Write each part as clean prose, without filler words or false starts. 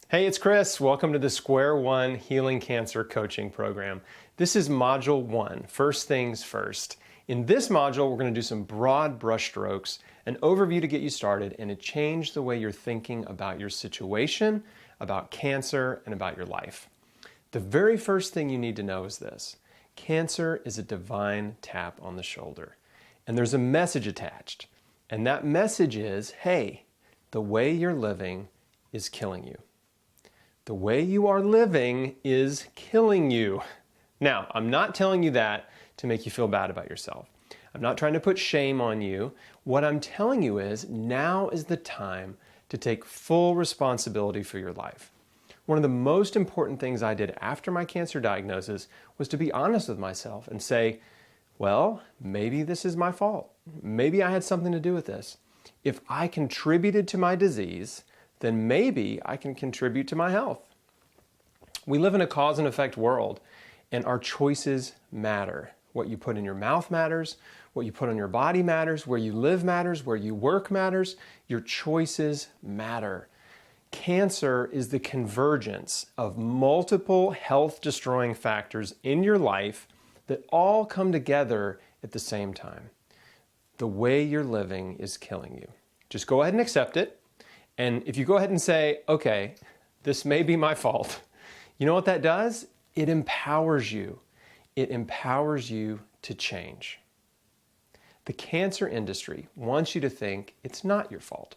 Hey, it's Chris. Welcome to the Square One Healing Cancer Coaching Program. This is Module 1, First Things First. In this module, we're going to do some broad brushstrokes, an overview to get you started, and to change the way you're thinking about your situation, about cancer, and about your life. The very first thing you need to know is this. Cancer is a divine tap on the shoulder, and there's a message attached. And that message is, hey, the way you're living is killing you. The way you are living is killing you. Now, I'm not telling you that to make you feel bad about yourself. I'm not trying to put shame on you. What I'm telling you is now is the time to take full responsibility for your life. One of the most important things I did after my cancer diagnosis was to be honest with myself and say, well, maybe this is my fault. Maybe I had something to do with this. If I contributed to my disease, then maybe I can contribute to my health. We live in a cause and effect world, and our choices matter. What you put in your mouth matters, what you put on your body matters, where you live matters, where you work matters. Your choices matter. Cancer is the convergence of multiple health-destroying factors in your life that all come together at the same time. The way you're living is killing you. Just go ahead and accept it. And if you go ahead and say, okay, this may be my fault, you know what that does? It empowers you. It empowers you to change. The cancer industry wants you to think it's not your fault.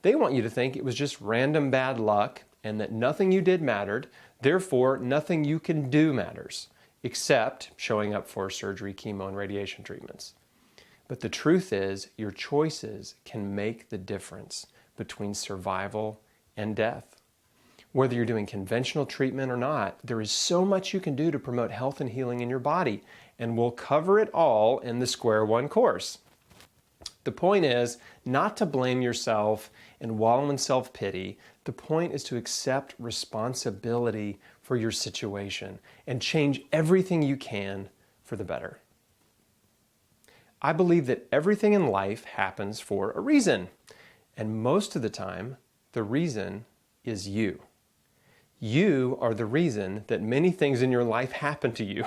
They want you to think it was just random bad luck and that nothing you did mattered, therefore nothing you can do matters, except showing up for surgery, chemo, and radiation treatments. But the truth is, your choices can make the difference between survival and death. Whether you're doing conventional treatment or not, there is so much you can do to promote health and healing in your body, and we'll cover it all in the Square One course. The point is not to blame yourself and wallow in self-pity. The point is to accept responsibility for your situation and change everything you can for the better. I believe that everything in life happens for a reason. And most of the time, the reason is you. You are the reason that many things in your life happen to you.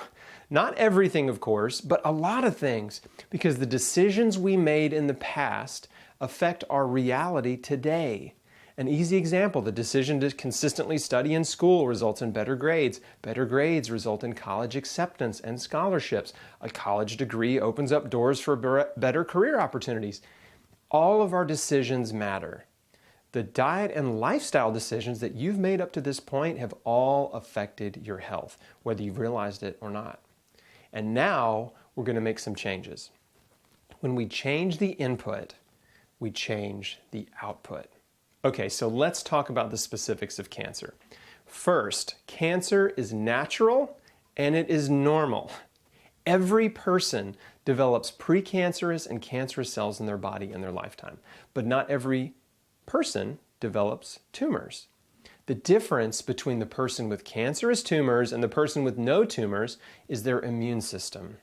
Not everything, of course, but a lot of things, because the decisions we made in the past affect our reality today. An easy example, the decision to consistently study in school results in better grades. Better grades result in college acceptance and scholarships. A college degree opens up doors for better career opportunities. All of our decisions matter. The diet and lifestyle decisions that you've made up to this point have all affected your health, whether you've realized it or not. And now we're going to make some changes. When we change the input, we change the output. Okay, so let's talk about the specifics of cancer. First, cancer is natural and it is normal. Every person develops precancerous and cancerous cells in their body in their lifetime, but not every person develops tumors. The difference between the person with cancerous tumors and the person with no tumors is their immune system.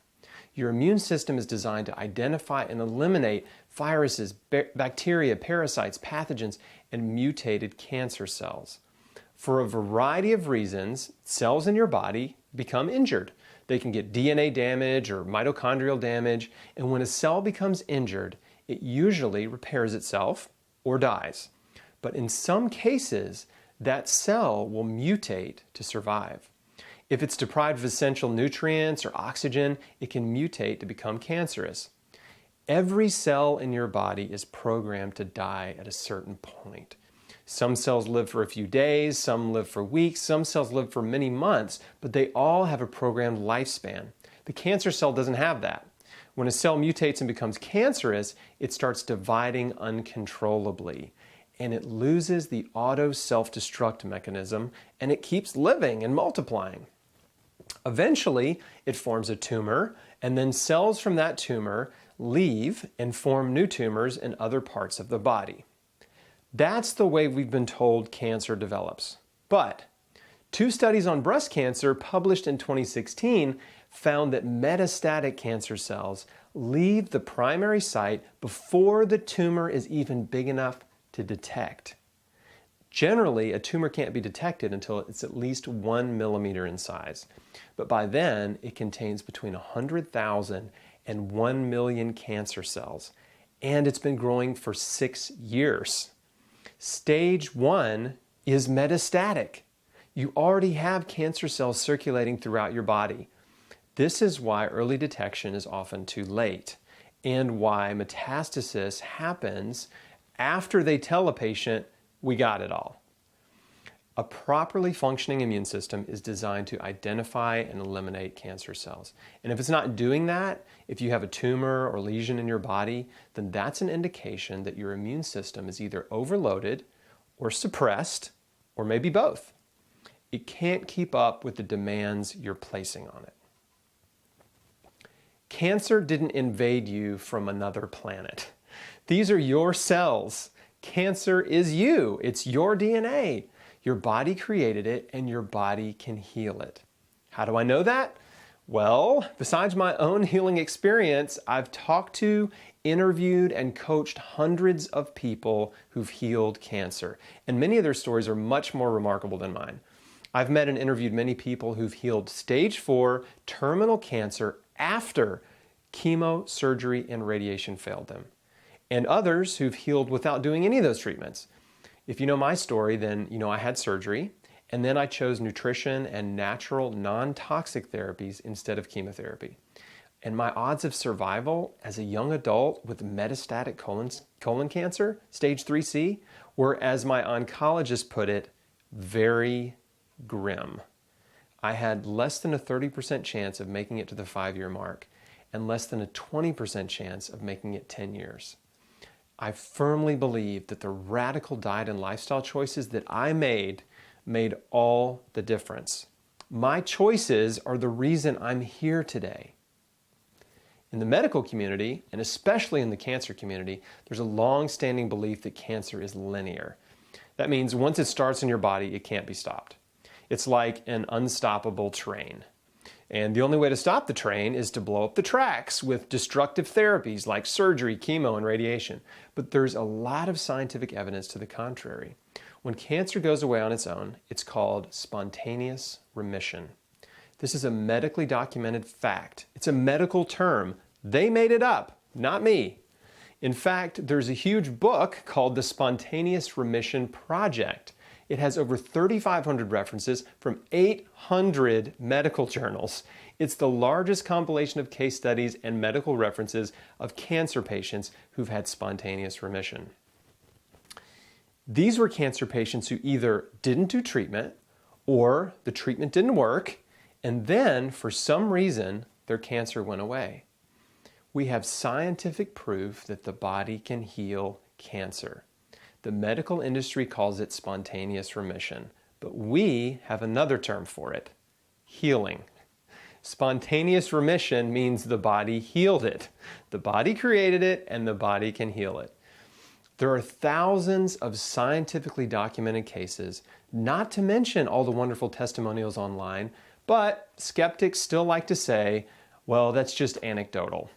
Your immune system is designed to identify and eliminate viruses, bacteria, parasites, pathogens, and mutated cancer cells. For a variety of reasons, cells in your body become injured. They can get DNA damage or mitochondrial damage, and when a cell becomes injured, it usually repairs itself or dies. But in some cases, that cell will mutate to survive. If it's deprived of essential nutrients or oxygen, it can mutate to become cancerous. Every cell in your body is programmed to die at a certain point. Some cells live for a few days, some live for weeks, some cells live for many months, but they all have a programmed lifespan. The cancer cell doesn't have that. When a cell mutates and becomes cancerous, it starts dividing uncontrollably, and it loses the auto self-destruct mechanism, and it keeps living and multiplying. Eventually, it forms a tumor, and then cells from that tumor leave and form new tumors in other parts of the body. That's the way we've been told cancer develops. But 2 studies on breast cancer published in 2016 found that metastatic cancer cells leave the primary site before the tumor is even big enough to detect. Generally, a tumor can't be detected until it's at least 1 millimeter in size. But by then, it contains between 100,000 and 1 million cancer cells. And it's been growing for 6 years. Stage 1 is metastatic. You already have cancer cells circulating throughout your body. This is why early detection is often too late, and why metastasis happens after they tell a patient, we got it all. A properly functioning immune system is designed to identify and eliminate cancer cells. And if it's not doing that, if you have a tumor or lesion in your body, then that's an indication that your immune system is either overloaded or suppressed, or maybe both. It can't keep up with the demands you're placing on it. Cancer didn't invade you from another planet. These are your cells. Cancer is you. It's your DNA. Your body created it, and your body can heal it. How do I know that? Well, besides my own healing experience, I've talked to, interviewed, and coached hundreds of people who've healed cancer, and many of their stories are much more remarkable than mine. I've met and interviewed many people who've healed stage 4 terminal cancer after chemo, surgery, and radiation failed them, and others who've healed without doing any of those treatments. If you know my story, then you know I had surgery, and then I chose nutrition and natural non-toxic therapies instead of chemotherapy. And my odds of survival as a young adult with metastatic colon cancer, stage 3C, were, as my oncologist put it, very grim. I had less than a 30% chance of making it to the 5-year mark, and less than a 20% chance of making it 10 years. I firmly believe that the radical diet and lifestyle choices that I made all the difference. My choices are the reason I'm here today. In the medical community, and especially in the cancer community, there's a long-standing belief that cancer is linear. That means once it starts in your body, it can't be stopped. It's like an unstoppable train. And the only way to stop the train is to blow up the tracks with destructive therapies like surgery, chemo, and radiation. But there's a lot of scientific evidence to the contrary. When cancer goes away on its own, it's called spontaneous remission. This is a medically documented fact. It's a medical term. They made it up, not me. In fact, there's a huge book called the Spontaneous Remission Project. It has over 3,500 references from 800 medical journals. It's the largest compilation of case studies and medical references of cancer patients who've had spontaneous remission. These were cancer patients who either didn't do treatment or the treatment didn't work, and then for some reason their cancer went away. We have scientific proof that the body can heal cancer. The medical industry calls it spontaneous remission, but we have another term for it: healing. Spontaneous remission means the body healed it. The body created it, and the body can heal it. There are thousands of scientifically documented cases, not to mention all the wonderful testimonials online, but skeptics still like to say, well, that's just anecdotal.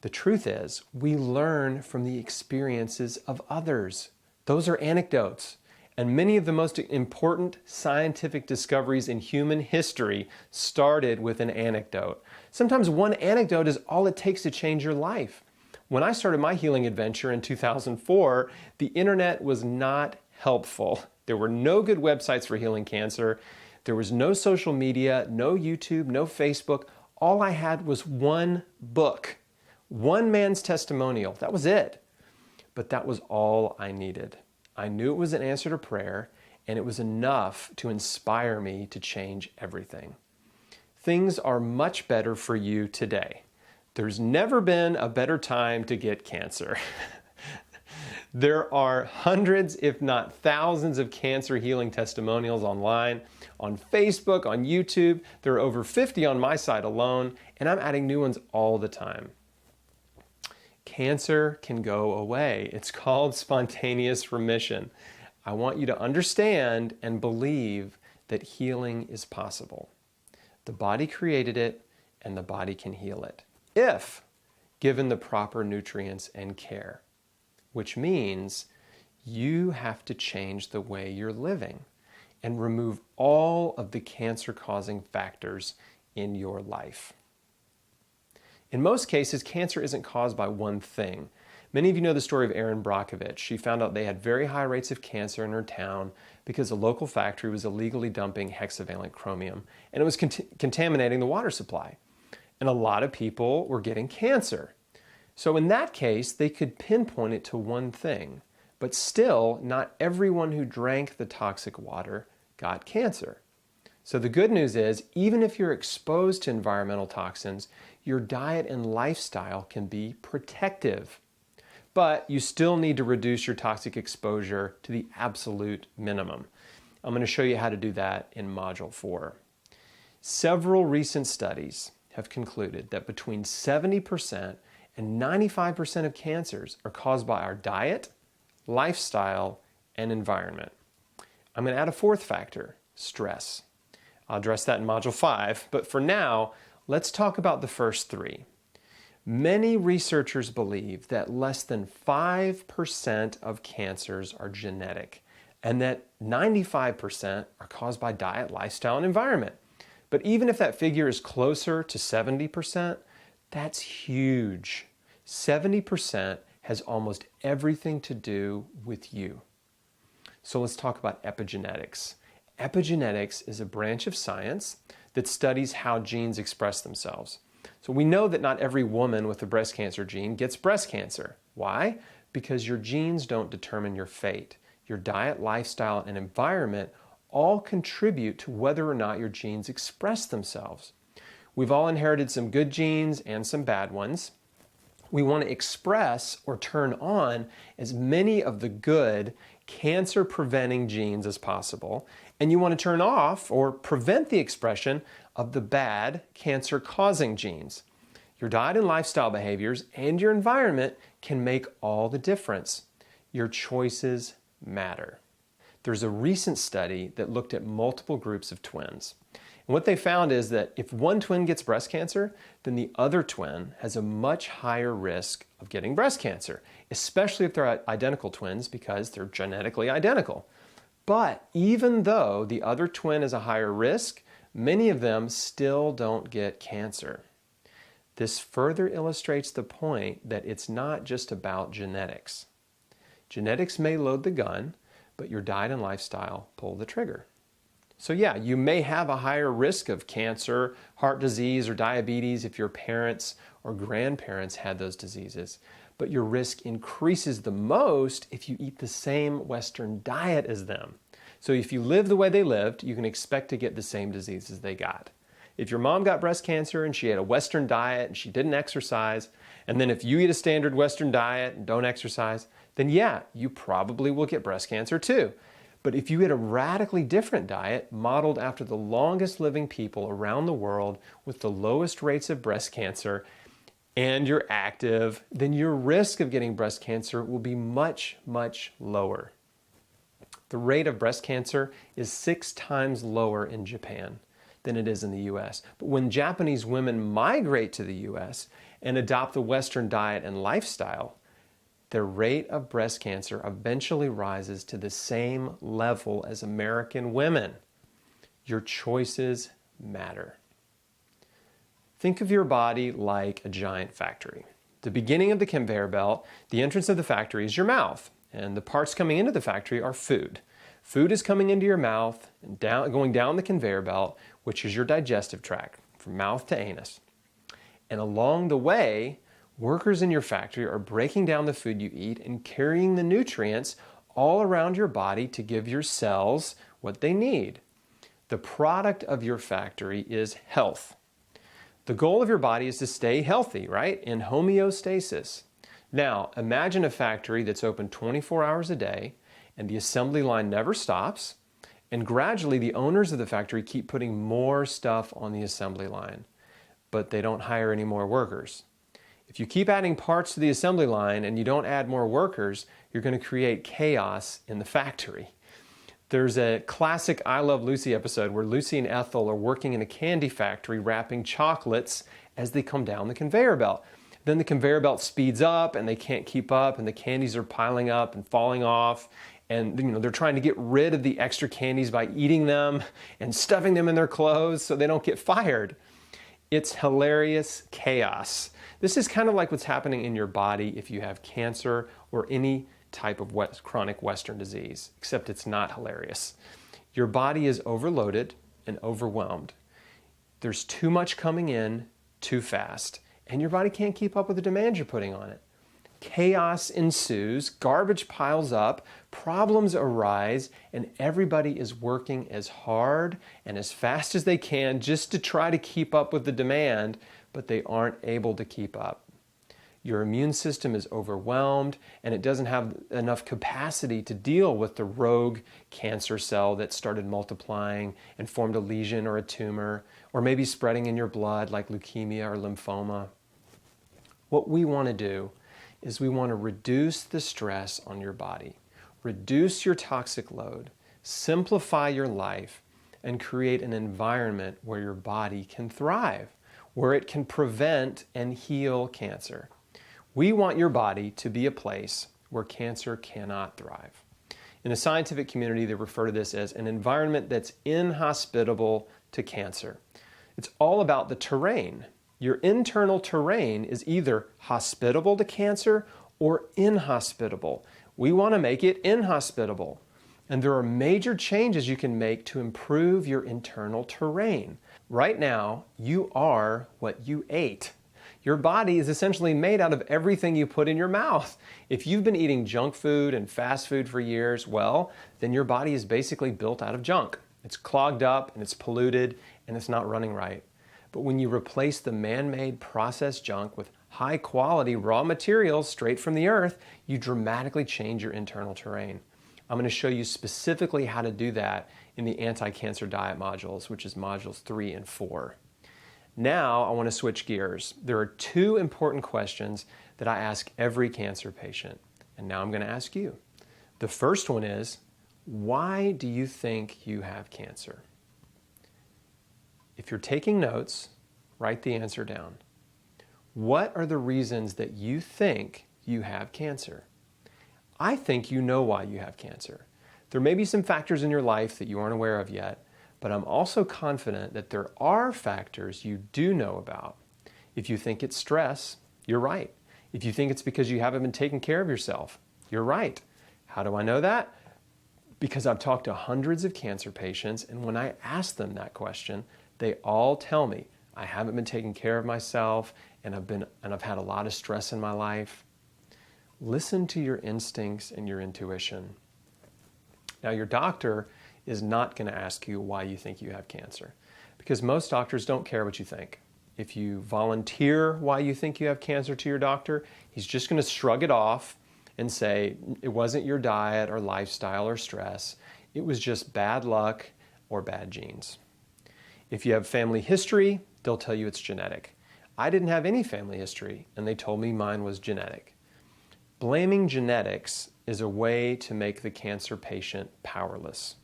The truth is, we learn from the experiences of others. Those are anecdotes. And many of the most important scientific discoveries in human history started with an anecdote. Sometimes one anecdote is all it takes to change your life. When I started my healing adventure in 2004, the internet was not helpful. There were no good websites for healing cancer. There was no social media, no YouTube, no Facebook. All I had was one book. One man's testimonial. That was it. But that was all I needed. I knew it was an answer to prayer, and it was enough to inspire me to change everything. Things are much better for you today. There's never been a better time to get cancer. There are hundreds, if not thousands, of cancer healing testimonials online, on Facebook, on YouTube. There are over 50 on my site alone, and I'm adding new ones all the time. Cancer can go away. It's called spontaneous remission. I want you to understand and believe that healing is possible. The body created it, and the body can heal it, if given the proper nutrients and care, which means You have to change the way you're living and remove all of the cancer-causing factors in your life. In most cases, cancer isn't caused by one thing. Many of you know the story of Erin Brockovich. She found out they had very high rates of cancer in her town because a local factory was illegally dumping hexavalent chromium, and it was contaminating the water supply. And a lot of people were getting cancer. So in that case, they could pinpoint it to one thing. But still, not everyone who drank the toxic water got cancer. So the good news is, even if you're exposed to environmental toxins, your diet and lifestyle can be protective. But you still need to reduce your toxic exposure to the absolute minimum. I'm going to show you how to do that in Module 4. Several recent studies have concluded that between 70% and 95% of cancers are caused by our diet, lifestyle, and environment. I'm going to add a fourth factor, stress. I'll address that in Module 5, but for now, let's talk about the first three. Many researchers believe that less than 5% of cancers are genetic, and that 95% are caused by diet, lifestyle, and environment. But even if that figure is closer to 70%, that's huge. 70% has almost everything to do with you. So let's talk about epigenetics. Epigenetics is a branch of science that studies how genes express themselves. So we know that not every woman with a breast cancer gene gets breast cancer. Why? Because your genes don't determine your fate. Your diet, lifestyle, and environment all contribute to whether or not your genes express themselves. We've all inherited some good genes and some bad ones. We want to express or turn on as many of the good cancer-preventing genes as possible, and you want to turn off or prevent the expression of the bad cancer-causing genes. Your diet and lifestyle behaviors and your environment can make all the difference. Your choices matter. There's a recent study that looked at multiple groups of twins. And what they found is that if one twin gets breast cancer, then the other twin has a much higher risk of getting breast cancer, especially if they're identical twins because they're genetically identical. But even though the other twin is a higher risk, many of them still don't get cancer. This further illustrates the point that it's not just about genetics. Genetics may load the gun, but your diet and lifestyle pull the trigger. So yeah, you may have a higher risk of cancer, heart disease, or diabetes if your parents or grandparents had those diseases, but your risk increases the most if you eat the same Western diet as them. So if you live the way they lived, you can expect to get the same diseases they got. If your mom got breast cancer and she had a Western diet and she didn't exercise, and then if you eat a standard Western diet and don't exercise, then yeah, you probably will get breast cancer too. But if you eat a radically different diet modeled after the longest living people around the world with the lowest rates of breast cancer, and you're active, then your risk of getting breast cancer will be much, much lower. The rate of breast cancer is 6 times lower in Japan than it is in the US. But when Japanese women migrate to the US and adopt the Western diet and lifestyle, their rate of breast cancer eventually rises to the same level as American women. Your choices matter. Think of your body like a giant factory. The beginning of the conveyor belt, the entrance of the factory is your mouth, and the parts coming into the factory are food. Food is coming into your mouth and going down the conveyor belt, which is your digestive tract, from mouth to anus. And along the way, workers in your factory are breaking down the food you eat and carrying the nutrients all around your body to give your cells what they need. The product of your factory is health. The goal of your body is to stay healthy, right? In homeostasis. Now, imagine a factory that's open 24 hours a day and the assembly line never stops, and gradually the owners of the factory keep putting more stuff on the assembly line, but they don't hire any more workers. If you keep adding parts to the assembly line and you don't add more workers, you're going to create chaos in the factory. There's a classic I Love Lucy episode where Lucy and Ethel are working in a candy factory wrapping chocolates as they come down the conveyor belt. then the conveyor belt speeds up and they can't keep up and the candies are piling up and falling off. And they're trying to get rid of the extra candies by eating them and stuffing them in their clothes so they don't get fired. It's hilarious chaos. This is kind of like what's happening in your body if you have cancer or any type of chronic Western disease, except it's not hilarious. Your body is overloaded and overwhelmed. There's too much coming in too fast, and your body can't keep up with the demand you're putting on it. Chaos ensues, garbage piles up, problems arise, and everybody is working as hard and as fast as they can just to try to keep up with the demand, but they aren't able to keep up. Your immune system is overwhelmed and it doesn't have enough capacity to deal with the rogue cancer cell that started multiplying and formed a lesion or a tumor, or maybe spreading in your blood like leukemia or lymphoma. What we want to do is we want to reduce the stress on your body, reduce your toxic load, simplify your life, and create an environment where your body can thrive, where it can prevent and heal cancer. We want your body to be a place where cancer cannot thrive. In the scientific community, they refer to this as an environment that's inhospitable to cancer. It's all about the terrain. Your internal terrain is either hospitable to cancer or inhospitable. We want to make it inhospitable. And there are major changes you can make to improve your internal terrain. Right now, you are what you ate. Your body is essentially made out of everything you put in your mouth. If you've been eating junk food and fast food for years, well, then your body is basically built out of junk. It's clogged up and it's polluted and it's not running right. But when you replace the man-made processed junk with high-quality raw materials straight from the earth, you dramatically change your internal terrain. I'm going to show you specifically how to do that in the anti-cancer diet modules, which is modules 3 and 4. Now I want to switch gears. There are two important questions that I ask every cancer patient, and now I'm going to ask you. The first one is, why do you think you have cancer? If you're taking notes, write the answer down. What are the reasons that you think you have cancer? I think you know why you have cancer. There may be some factors in your life that you aren't aware of yet, but I'm also confident that there are factors you do know about. If you think it's stress, you're right. If you think it's because you haven't been taking care of yourself, you're right. How do I know that? Because I've talked to hundreds of cancer patients, and when I ask them that question, they all tell me, I haven't been taking care of myself, and I've had a lot of stress in my life. Listen to your instincts and your intuition. Now, your doctor is not going to ask you why you think you have cancer, because most doctors don't care what you think. If you volunteer why you think you have cancer to your doctor, he's just going to shrug it off and say, it wasn't your diet or lifestyle or stress. It was just bad luck or bad genes. If you have family history, they'll tell you it's genetic. I didn't have any family history, and they told me mine was genetic. Blaming genetics is a way to make the cancer patient powerless.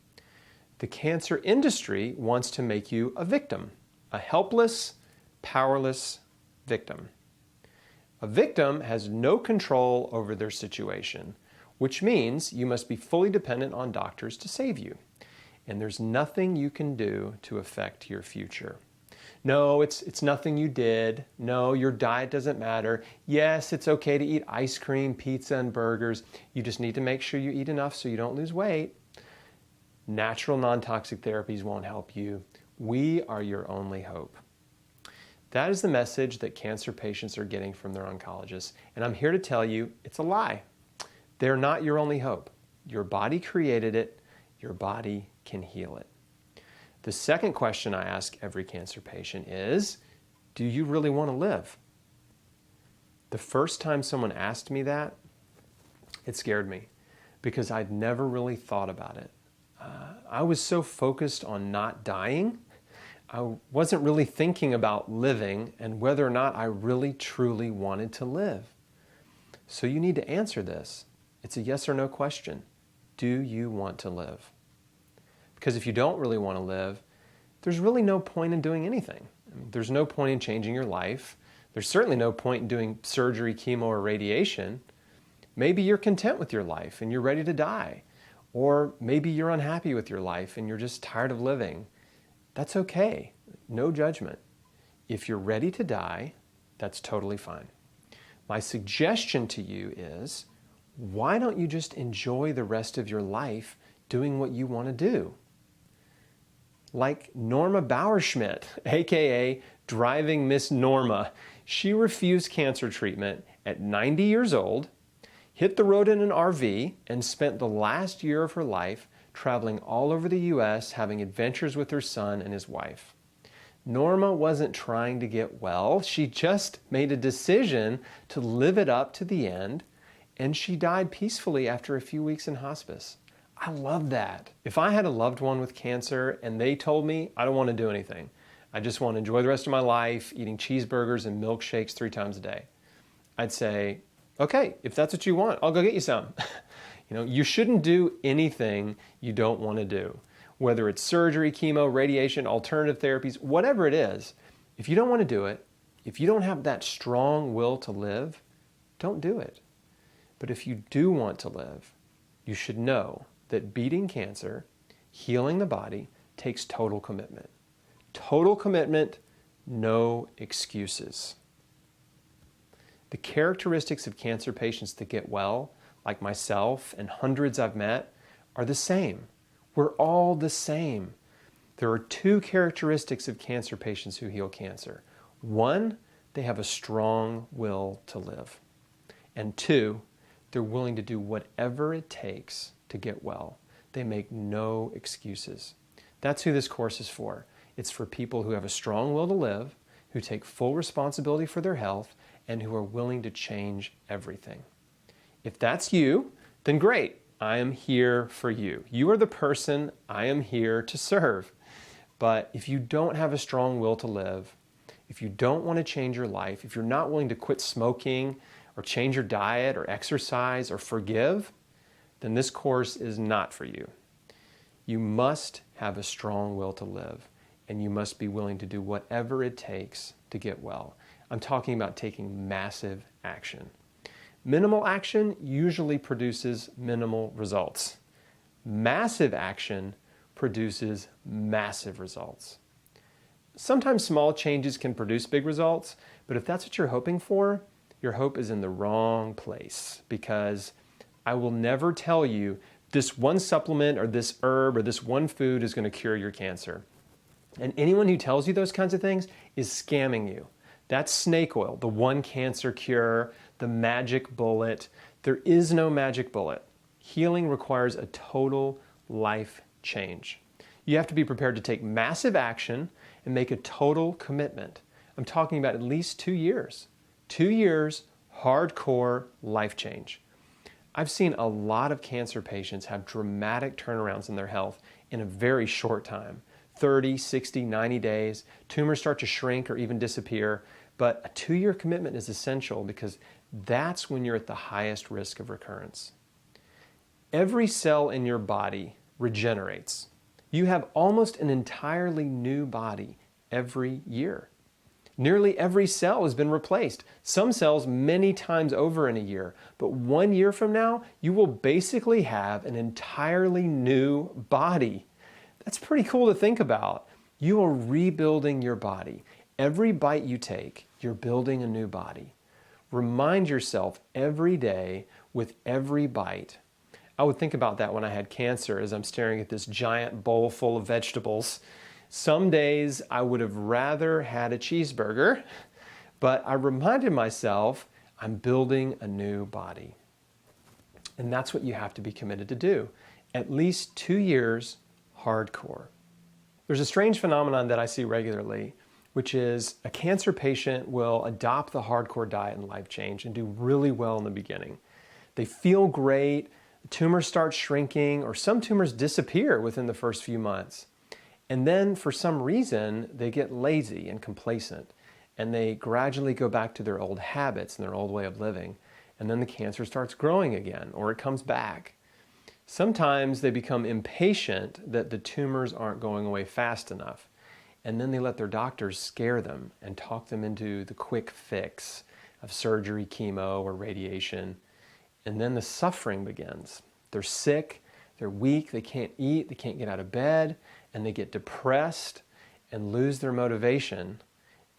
The cancer industry wants to make you a victim, a helpless, powerless victim. A victim has no control over their situation, which means you must be fully dependent on doctors to save you. And there's nothing you can do to affect your future. No, it's nothing you did. No, your diet doesn't matter. Yes, it's okay to eat ice cream, pizza, and burgers. You just need to make sure you eat enough so you don't lose weight. Natural non-toxic therapies won't help you. We are your only hope. That is the message that cancer patients are getting from their oncologists. And I'm here to tell you it's a lie. They're not your only hope. Your body created it. Your body can heal it. The second question I ask every cancer patient is, do you really want to live? The first time someone asked me that, it scared me because I'd never really thought about it. I was so focused on not dying, I wasn't really thinking about living and whether or not I really truly wanted to live. So you need to answer this. It's a yes or no question. Do you want to live? Because if you don't really want to live, there's really no point in doing anything. There's no point in changing your life. There's certainly no point in doing surgery, chemo, or radiation. Maybe you're content with your life and you're ready to die. Or maybe you're unhappy with your life and you're just tired of living. That's okay. No judgment. If you're ready to die, that's totally fine. My suggestion to you is, why don't you just enjoy the rest of your life doing what you want to do? Like Norma Bauerschmidt, aka Driving Miss Norma. She refused cancer treatment at 90 years old, hit the road in an RV, and spent the last year of her life traveling all over the US, having adventures with her son and his wife. Norma wasn't trying to get well. She just made a decision to live it up to the end, and she died peacefully after a few weeks in hospice. I love that. If I had a loved one with cancer and they told me, I don't want to do anything, I just want to enjoy the rest of my life eating cheeseburgers and milkshakes 3 times a day, I'd say, okay, if that's what you want, I'll go get you some. You shouldn't do anything you don't want to do. Whether it's surgery, chemo, radiation, alternative therapies, whatever it is, if you don't want to do it, if you don't have that strong will to live, don't do it. But if you do want to live, you should know that beating cancer, healing the body, takes total commitment. Total commitment, no excuses. The characteristics of cancer patients that get well, like myself and hundreds I've met, are the same. We're all the same. There are 2 characteristics of cancer patients who heal cancer. 1, they have a strong will to live. And 2, they're willing to do whatever it takes to get well. They make no excuses. That's who this course is for. It's for people who have a strong will to live, who take full responsibility for their health, and who are willing to change everything. If that's you, then great. I am here for you. You are the person I am here to serve. But if you don't have a strong will to live, if you don't want to change your life, if you're not willing to quit smoking or change your diet or exercise or forgive, then this course is not for you. You must have a strong will to live, and you must be willing to do whatever it takes to get well. I'm talking about taking massive action. Minimal action usually produces minimal results. Massive action produces massive results. Sometimes small changes can produce big results, but if that's what you're hoping for, your hope is in the wrong place, because I will never tell you this one supplement or this herb or this one food is going to cure your cancer. And anyone who tells you those kinds of things is scamming you. That's snake oil, the one cancer cure, the magic bullet. There is no magic bullet. Healing requires a total life change. You have to be prepared to take massive action and make a total commitment. I'm talking about at least 2 years. 2 years, hardcore life change. I've seen a lot of cancer patients have dramatic turnarounds in their health in a very short time. 30, 60, 90 days. Tumors start to shrink or even disappear. But a 2-year commitment is essential because that's when you're at the highest risk of recurrence. Every cell in your body regenerates. You have almost an entirely new body every year. Nearly every cell has been replaced. Some cells many times over in a year. But 1 year from now, you will basically have an entirely new body. That's pretty cool to think about. You are rebuilding your body. Every bite you take, you're building a new body. Remind yourself every day with every bite. I would think about that when I had cancer as I'm staring at this giant bowl full of vegetables. Some days I would have rather had a cheeseburger, but I reminded myself I'm building a new body. And that's what you have to be committed to do. At least 2 years, hardcore. There's a strange phenomenon that I see regularly, which is a cancer patient will adopt the hardcore diet and life change and do really well in the beginning. They feel great, the tumors start shrinking, or some tumors disappear within the first few months. And then for some reason, they get lazy and complacent, and they gradually go back to their old habits and their old way of living. And then the cancer starts growing again, or it comes back. Sometimes they become impatient that the tumors aren't going away fast enough. and then they let their doctors scare them and talk them into the quick fix of surgery, chemo, or radiation. And then the suffering begins. They're sick, they're weak, they can't eat, they can't get out of bed, and they get depressed and lose their motivation.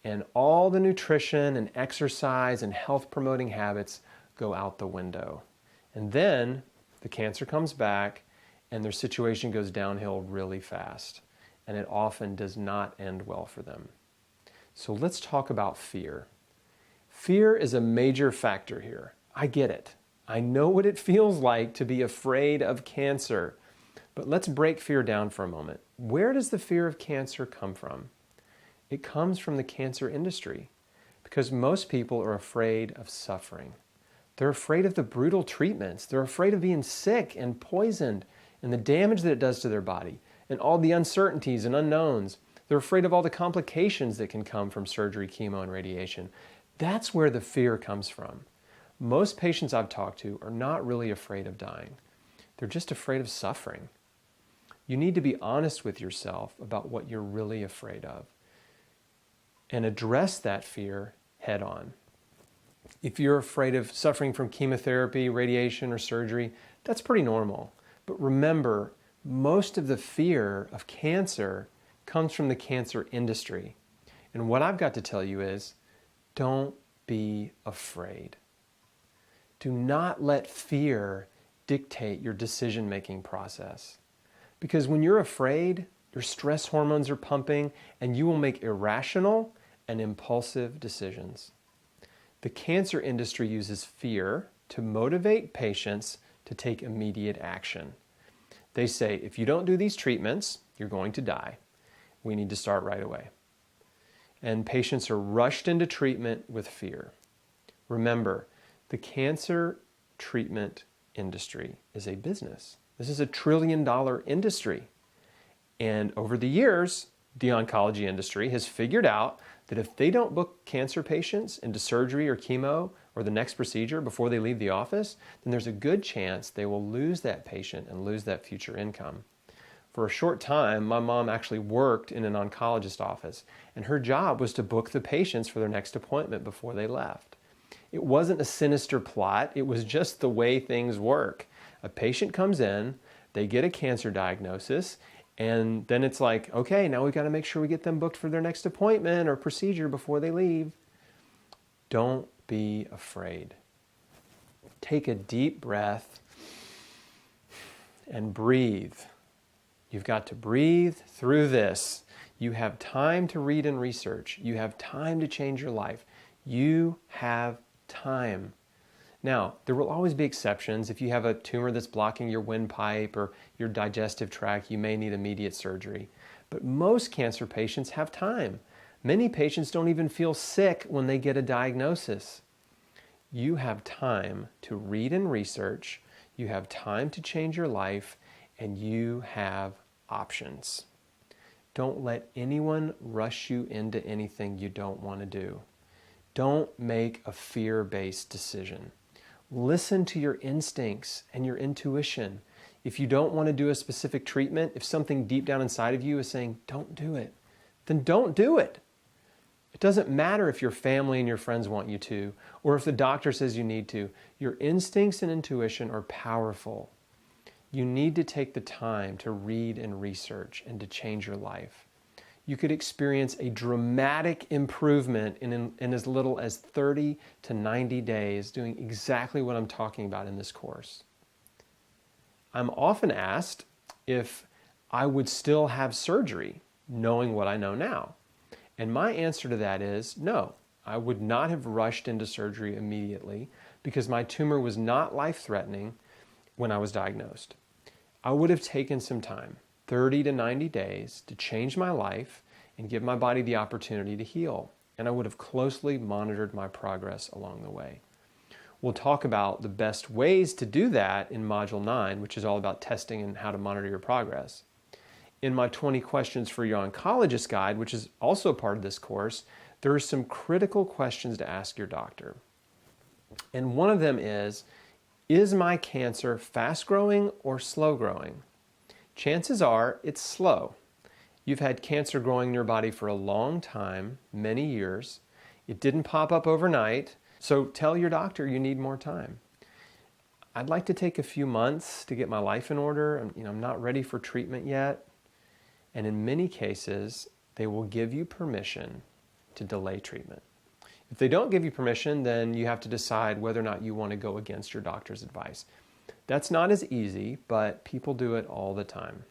And all the nutrition and exercise and health promoting habits go out the window. And then the cancer comes back and their situation goes downhill really fast. And it often does not end well for them. So let's talk about fear. Fear is a major factor here. I get it. I know what it feels like to be afraid of cancer. But let's break fear down for a moment. Where does the fear of cancer come from? It comes from the cancer industry, because most people are afraid of suffering. They're afraid of the brutal treatments. They're afraid of being sick and poisoned and the damage that it does to their body and all the uncertainties and unknowns. They're afraid of all the complications that can come from surgery, chemo, and radiation. That's where the fear comes from. Most patients I've talked to are not really afraid of dying. They're just afraid of suffering. You need to be honest with yourself about what you're really afraid of and address that fear head on. If you're afraid of suffering from chemotherapy, radiation, or surgery, that's pretty normal. But remember, most of the fear of cancer comes from the cancer industry. And what I've got to tell you is, don't be afraid. Do not let fear dictate your decision-making process. Because when you're afraid, your stress hormones are pumping and you will make irrational and impulsive decisions. The cancer industry uses fear to motivate patients to take immediate action. They say, if you don't do these treatments, you're going to die. We need to start right away. And patients are rushed into treatment with fear. Remember, the cancer treatment industry is a business. This is $1 trillion industry. And over the years, the oncology industry has figured out that if they don't book cancer patients into surgery or chemo or the next procedure before they leave the office, then there's a good chance they will lose that patient and lose that future income. For a short time, my mom actually worked in an oncologist office, and her job was to book the patients for their next appointment before they left. It wasn't a sinister plot, it was just the way things work. A patient comes in, they get a cancer diagnosis, and then it's like, okay, now we've got to make sure we get them booked for their next appointment or procedure before they leave. Don't be afraid. Take a deep breath and breathe. You've got to breathe through this. You have time to read and research. You have time to change your life. You have time. Now, there will always be exceptions. If you have a tumor that's blocking your windpipe or your digestive tract, you may need immediate surgery. But most cancer patients have time. Many patients don't even feel sick when they get a diagnosis. You have time to read and research, you have time to change your life, and you have options. Don't let anyone rush you into anything you don't want to do. Don't make a fear-based decision. Listen to your instincts and your intuition. If you don't want to do a specific treatment, if something deep down inside of you is saying, don't do it, then don't do it. It doesn't matter if your family and your friends want you to, or if the doctor says you need to. Your instincts and intuition are powerful. You need to take the time to read and research and to change your life. You could experience a dramatic improvement in as little as 30 to 90 days doing exactly what I'm talking about in this course. I'm often asked if I would still have surgery knowing what I know now. And my answer to that is no. I would not have rushed into surgery immediately because my tumor was not life-threatening when I was diagnosed. I would have taken some time, 30 to 90 days, to change my life and give my body the opportunity to heal. And I would have closely monitored my progress along the way. We'll talk about the best ways to do that in Module 9, which is all about testing and how to monitor your progress. In my 20 questions for your oncologist guide, which is also part of this course, there are some critical questions to ask your doctor. And one of them is my cancer fast growing or slow growing? Chances are it's slow. You've had cancer growing in your body for a long time, many years. It didn't pop up overnight, so tell your doctor you need more time. I'd like to take a few months to get my life in order. I'm not ready for treatment yet. And in many cases, they will give you permission to delay treatment. If they don't give you permission, then you have to decide whether or not you want to go against your doctor's advice. That's not as easy, but people do it all the time.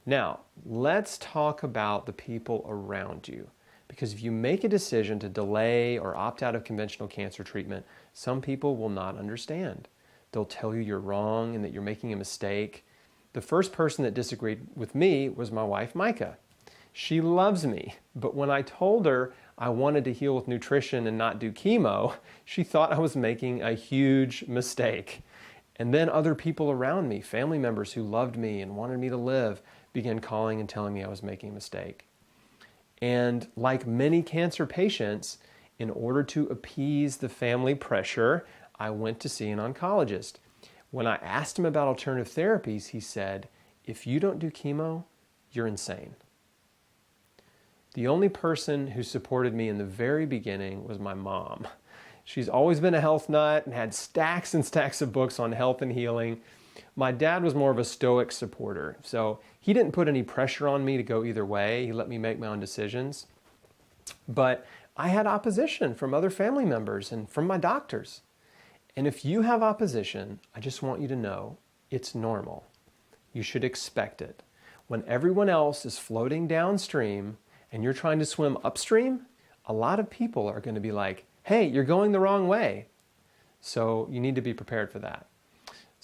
Now, let's talk about the people around you. Because if you make a decision to delay or opt out of conventional cancer treatment, some people will not understand. They'll tell you you're wrong and that you're making a mistake. The first person that disagreed with me was my wife, Micah. She loves me, but when I told her I wanted to heal with nutrition and not do chemo, she thought I was making a huge mistake. And then other people around me, family members who loved me and wanted me to live, began calling and telling me I was making a mistake. And like many cancer patients, in order to appease the family pressure, I went to see an oncologist. When I asked him about alternative therapies, he said, "If you don't do chemo, you're insane." The only person who supported me in the very beginning was my mom. She's always been a health nut and had stacks and stacks of books on health and healing. My dad was more of a stoic supporter, so he didn't put any pressure on me to go either way. He let me make my own decisions. But I had opposition from other family members and from my doctors. And if you have opposition, I just want you to know it's normal. You should expect it. When everyone else is floating downstream and you're trying to swim upstream, a lot of people are going to be like, "Hey, you're going the wrong way." So you need to be prepared for that.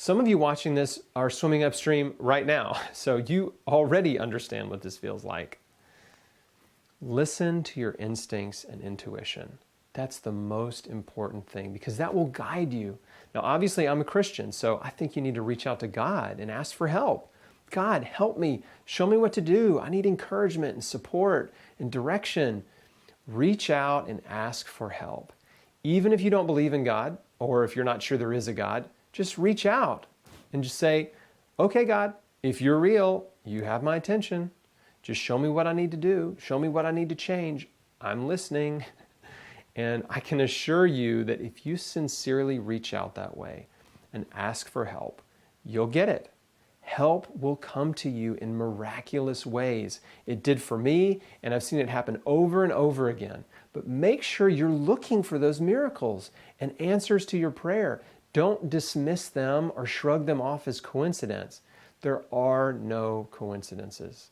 Some of you watching this are swimming upstream right now, so you already understand what this feels like. Listen to your instincts and intuition. That's the most important thing because that will guide you. Now, obviously, I'm a Christian, so I think you need to reach out to God and ask for help. God, help me. Show me what to do. I need encouragement and support and direction. Reach out and ask for help. Even if you don't believe in God, or if you're not sure there is a God, just reach out and just say, "Okay, God, if you're real, you have my attention. Just show me what I need to do. Show me what I need to change. I'm listening." And I can assure you that if you sincerely reach out that way and ask for help, you'll get it. Help will come to you in miraculous ways. It did for me, and I've seen it happen over and over again. But make sure you're looking for those miracles and answers to your prayer. Don't dismiss them or shrug them off as coincidence. There are no coincidences.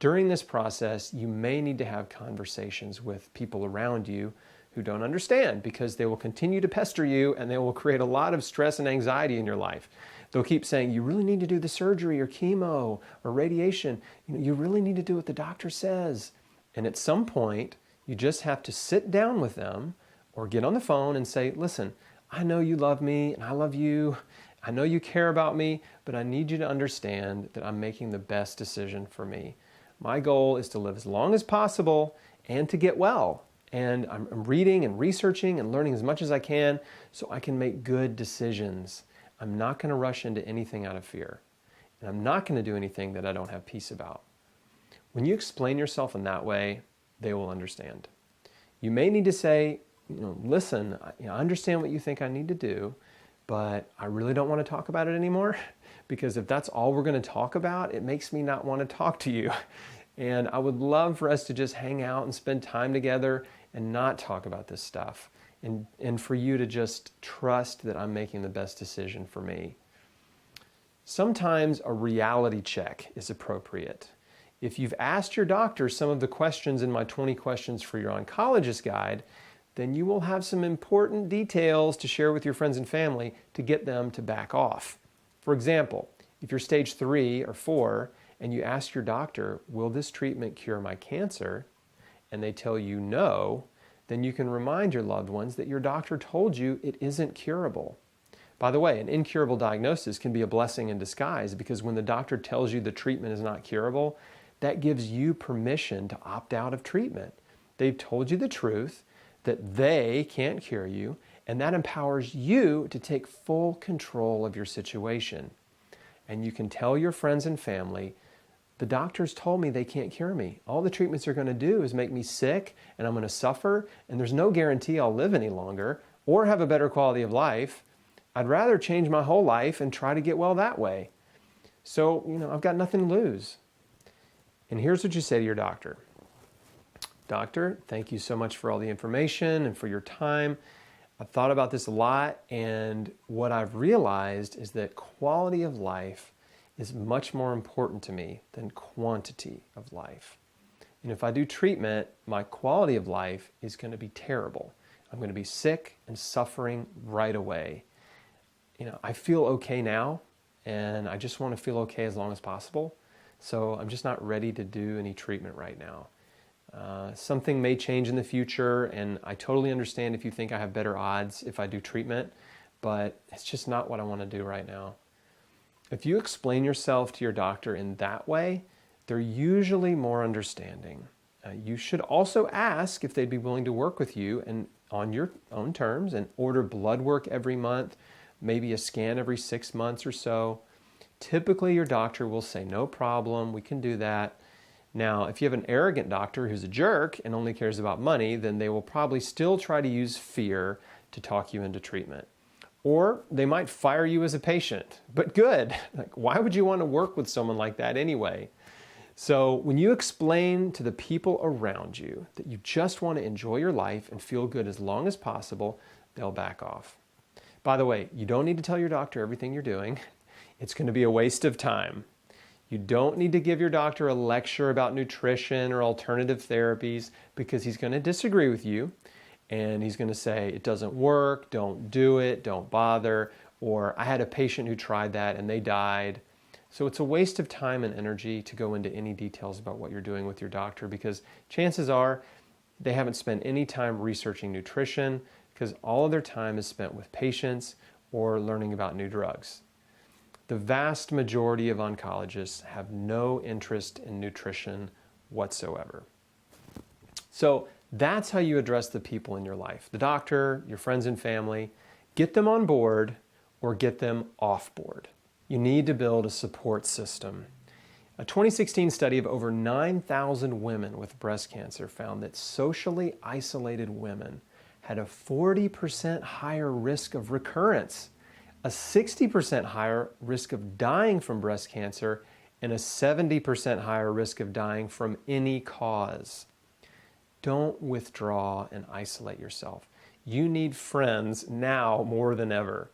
During this process, you may need to have conversations with people around you who don't understand because they will continue to pester you and they will create a lot of stress and anxiety in your life. They'll keep saying, "You really need to do the surgery or chemo or radiation. You really need to do what the doctor says." And at some point, you just have to sit down with them or get on the phone and say, "Listen, I know you love me and I love you. I know you care about me, but I need you to understand that I'm making the best decision for me. My goal is to live as long as possible and to get well. And I'm reading and researching and learning as much as I can so I can make good decisions. I'm not going to rush into anything out of fear. And I'm not going to do anything that I don't have peace about." When you explain yourself in that way, they will understand. You may need to say, "Listen, I understand what you think I need to do, but I really don't want to talk about it anymore because if that's all we're going to talk about, it makes me not want to talk to you. And I would love for us to just hang out and spend time together and not talk about this stuff. And for you to just trust that I'm making the best decision for me." Sometimes a reality check is appropriate. If you've asked your doctor some of the questions in my 20 questions for your oncologist guide, then you will have some important details to share with your friends and family to get them to back off. For example, if you're stage 3 or 4 and you ask your doctor, "Will this treatment cure my cancer?" and they tell you no, then you can remind your loved ones that your doctor told you it isn't curable. By the way, an incurable diagnosis can be a blessing in disguise because when the doctor tells you the treatment is not curable, that gives you permission to opt out of treatment. They've told you the truth, that they can't cure you, and that empowers you to take full control of your situation. And you can tell your friends and family, the doctors told me they can't cure me. All the treatments are going to do is make me sick and I'm going to suffer, and there's no guarantee I'll live any longer or have a better quality of life. I'd rather change my whole life and try to get well that way. So, I've got nothing to lose. And here's what you say to your doctor. Doctor, thank you so much for all the information and for your time. I've thought about this a lot, and what I've realized is that quality of life is much more important to me than quantity of life. And if I do treatment, my quality of life is going to be terrible. I'm going to be sick and suffering right away. I feel okay now, and I just want to feel okay as long as possible. So I'm just not ready to do any treatment right now. Something may change in the future, and I totally understand if you think I have better odds if I do treatment, but it's just not what I want to do right now. If you explain yourself to your doctor in that way, they're usually more understanding. You should also ask if they'd be willing to work with you and on your own terms and order blood work every month, maybe a scan every 6 months or so. Typically, your doctor will say, no problem, we can do that. Now, if you have an arrogant doctor who's a jerk and only cares about money, then they will probably still try to use fear to talk you into treatment. Or they might fire you as a patient, but good. Why would you want to work with someone like that anyway? So when you explain to the people around you that you just want to enjoy your life and feel good as long as possible, they'll back off. By the way, you don't need to tell your doctor everything you're doing. It's going to be a waste of time. You don't need to give your doctor a lecture about nutrition or alternative therapies because he's going to disagree with you and he's going to say, it doesn't work, don't do it, don't bother, or I had a patient who tried that and they died. So it's a waste of time and energy to go into any details about what you're doing with your doctor because chances are they haven't spent any time researching nutrition because all of their time is spent with patients or learning about new drugs. The vast majority of oncologists have no interest in nutrition whatsoever. So that's how you address the people in your life, the doctor, your friends and family. Get them on board or get them off board. You need to build a support system. A 2016 study of over 9,000 women with breast cancer found that socially isolated women had a 40% higher risk of recurrence, a 60% higher risk of dying from breast cancer, and a 70% higher risk of dying from any cause. Don't withdraw and isolate yourself. You need friends now more than ever.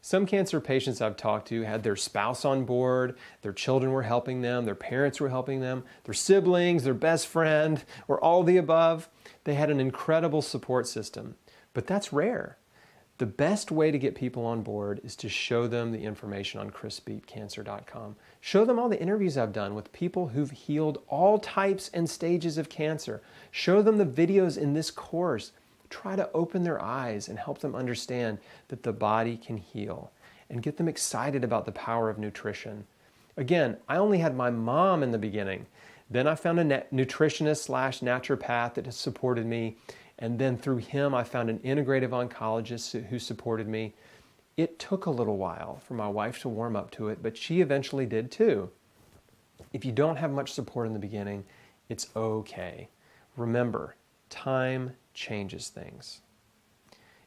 Some cancer patients I've talked to had their spouse on board, their children were helping them, their parents were helping them, their siblings, their best friend, or all the above. They had an incredible support system, but that's rare. The best way to get people on board is to show them the information on chrisbeatcancer.com. Show them all the interviews I've done with people who've healed all types and stages of cancer. Show them the videos in this course. Try to open their eyes and help them understand that the body can heal and get them excited about the power of nutrition. Again, I only had my mom in the beginning. Then I found a nutritionist/naturopath that has supported me. And then through him, I found an integrative oncologist who supported me. It took a little while for my wife to warm up to it, but she eventually did too. If you don't have much support in the beginning, it's okay. Remember, time changes things.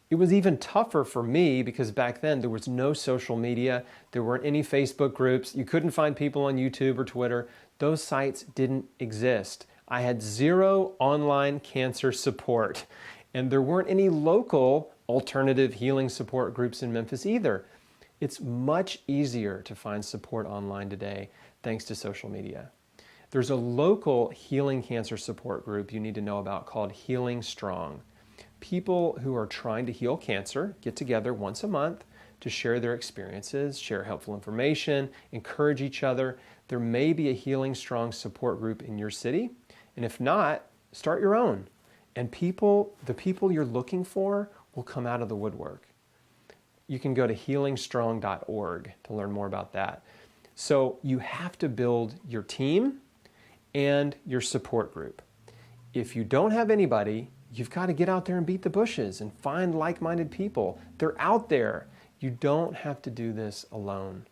It was even tougher for me because back then there was no social media, there weren't any Facebook groups, you couldn't find people on YouTube or Twitter. Those sites didn't exist. I had zero online cancer support, and there weren't any local alternative healing support groups in Memphis either. It's much easier to find support online today thanks to social media. There's a local healing cancer support group you need to know about called Healing Strong. People who are trying to heal cancer get together once a month to share their experiences, share helpful information, encourage each other. There may be a Healing Strong support group in your city, and if not, start your own. And the people you're looking for will come out of the woodwork. You can go to healingstrong.org to learn more about that. So you have to build your team and your support group. If you don't have anybody, you've got to get out there and beat the bushes and find like-minded people. They're out there. You don't have to do this alone.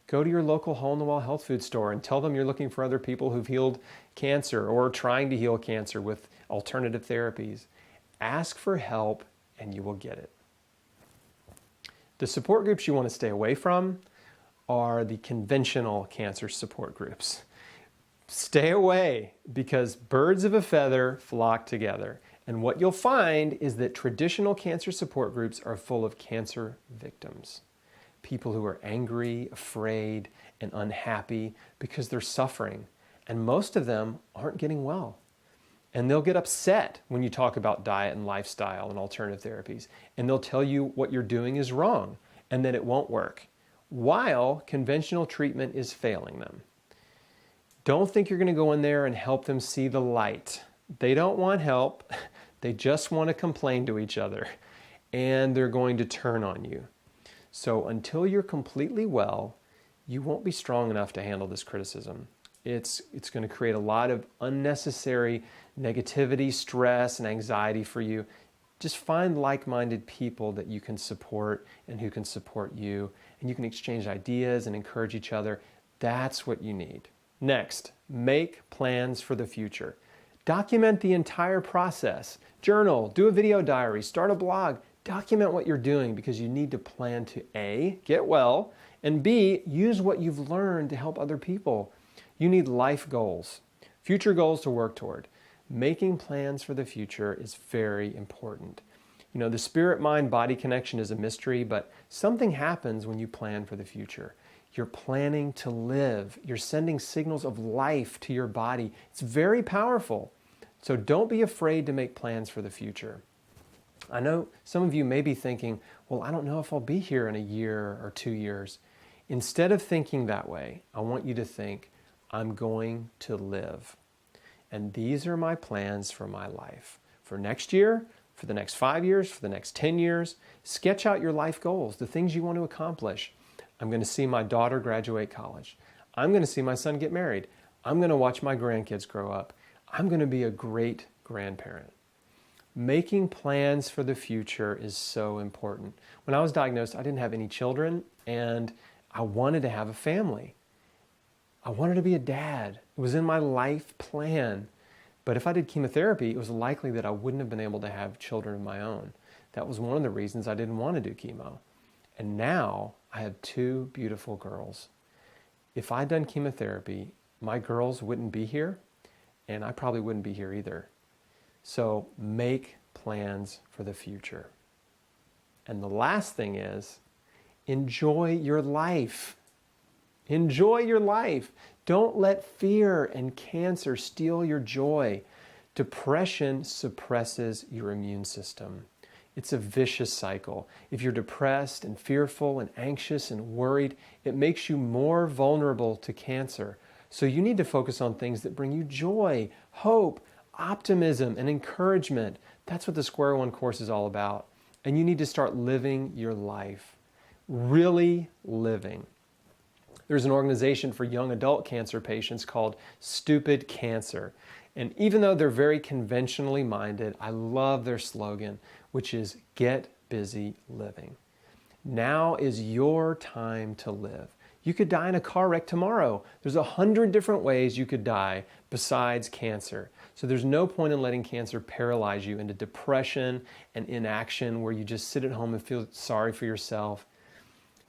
Go to your local hole-in-the-wall health food store and tell them you're looking for other people who've healed cancer or are trying to heal cancer with alternative therapies. Ask for help and you will get it. The support groups you want to stay away from are the conventional cancer support groups. Stay away because birds of a feather flock together. And what you'll find is that traditional cancer support groups are full of cancer victims. People who are angry, afraid, and unhappy because they're suffering. And most of them aren't getting well. And they'll get upset when you talk about diet and lifestyle and alternative therapies. And they'll tell you what you're doing is wrong and that it won't work, while conventional treatment is failing them. Don't think you're going to go in there and help them see the light. They don't want help. They just want to complain to each other. And they're going to turn on you. So until you're completely well, you won't be strong enough to handle this criticism. It's going to create a lot of unnecessary negativity, stress, and anxiety for you. Just find like-minded people that you can support and who can support you. And you can exchange ideas and encourage each other. That's what you need. Next, make plans for the future. Document the entire process. Journal, do a video diary, start a blog. Document what you're doing because you need to plan to A, get well, and B, use what you've learned to help other people. You need life goals, future goals to work toward. Making plans for the future is very important. You know, the spirit-mind-body connection is a mystery, but something happens when you plan for the future. You're planning to live. You're sending signals of life to your body. It's very powerful. So don't be afraid to make plans for the future. I know some of you may be thinking, well, I don't know if I'll be here in a year or 2 years. Instead of thinking that way, I want you to think, I'm going to live. And these are my plans for my life. For next year, for the next 5 years, for the next 10 years, sketch out your life goals, the things you want to accomplish. I'm going to see my daughter graduate college. I'm going to see my son get married. I'm going to watch my grandkids grow up. I'm going to be a great grandparent. Making plans for the future is so important. When I was diagnosed, I didn't have any children, and I wanted to have a family. I wanted to be a dad. It was in my life plan. But if I did chemotherapy, it was likely that I wouldn't have been able to have children of my own. That was one of the reasons I didn't want to do chemo. And now I have 2 beautiful girls. If I'd done chemotherapy, my girls wouldn't be here, and I probably wouldn't be here either. So make plans for the future. And the last thing is, enjoy your life. Enjoy your life. Don't let fear and cancer steal your joy. Depression suppresses your immune system. It's a vicious cycle. If you're depressed and fearful and anxious and worried, it makes you more vulnerable to cancer. So you need to focus on things that bring you joy, hope, optimism, and encouragement. That's what the Square One course is all about. And you need to start living your life. Really living. There's an organization for young adult cancer patients called Stupid Cancer. And even though they're very conventionally minded, I love their slogan, which is Get Busy Living. Now is your time to live. You could die in a car wreck tomorrow. There's 100 different ways you could die besides cancer. So there's no point in letting cancer paralyze you into depression and inaction where you just sit at home and feel sorry for yourself.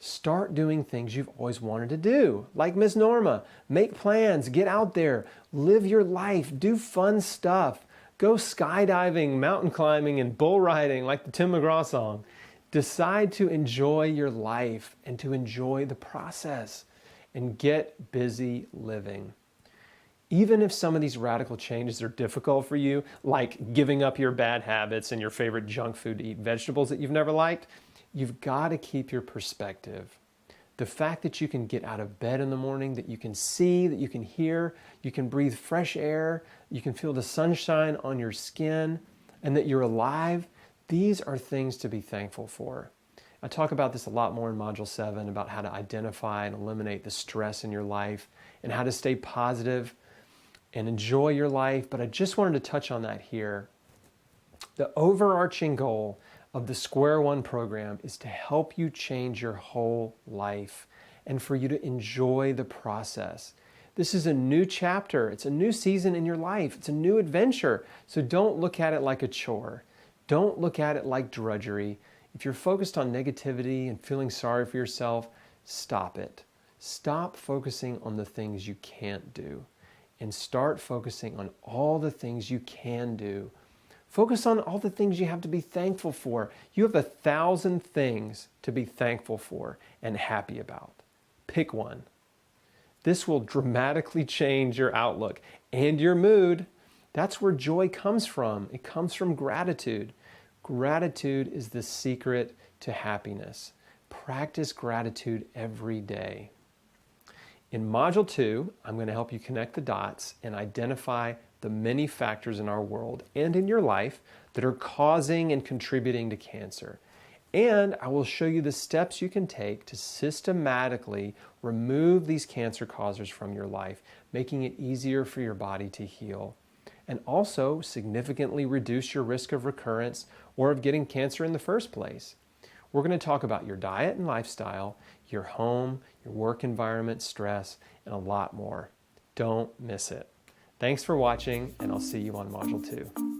Start doing things you've always wanted to do, like Miss Norma. Make plans, get out there, live your life, do fun stuff. Go skydiving, mountain climbing, and bull riding like the Tim McGraw song. Decide to enjoy your life and to enjoy the process and get busy living. Even if some of these radical changes are difficult for you, like giving up your bad habits and your favorite junk food to eat vegetables that you've never liked, you've got to keep your perspective. The fact that you can get out of bed in the morning, that you can see, that you can hear, you can breathe fresh air, you can feel the sunshine on your skin, and that you're alive, these are things to be thankful for. I talk about this a lot more in Module 7 about how to identify and eliminate the stress in your life and how to stay positive and enjoy your life, but I just wanted to touch on that here. The overarching goal of the Square One program is to help you change your whole life and for you to enjoy the process. This is a new chapter. It's a new season in your life. It's a new adventure. So don't look at it like a chore. Don't look at it like drudgery. If you're focused on negativity and feeling sorry for yourself, stop it. Stop focusing on the things you can't do and start focusing on all the things you can do. Focus on all the things you have to be thankful for. You have 1,000 things to be thankful for and happy about. Pick one. This will dramatically change your outlook and your mood. That's where joy comes from. It comes from gratitude. Gratitude is the secret to happiness. Practice gratitude every day. In Module 2, I'm going to help you connect the dots and identify the many factors in our world and in your life that are causing and contributing to cancer. And I will show you the steps you can take to systematically remove these cancer causers from your life, making it easier for your body to heal, and also significantly reduce your risk of recurrence or of getting cancer in the first place. We're going to talk about your diet and lifestyle, your home, your work environment, stress, and a lot more. Don't miss it. Thanks for watching, and I'll see you on Module 2.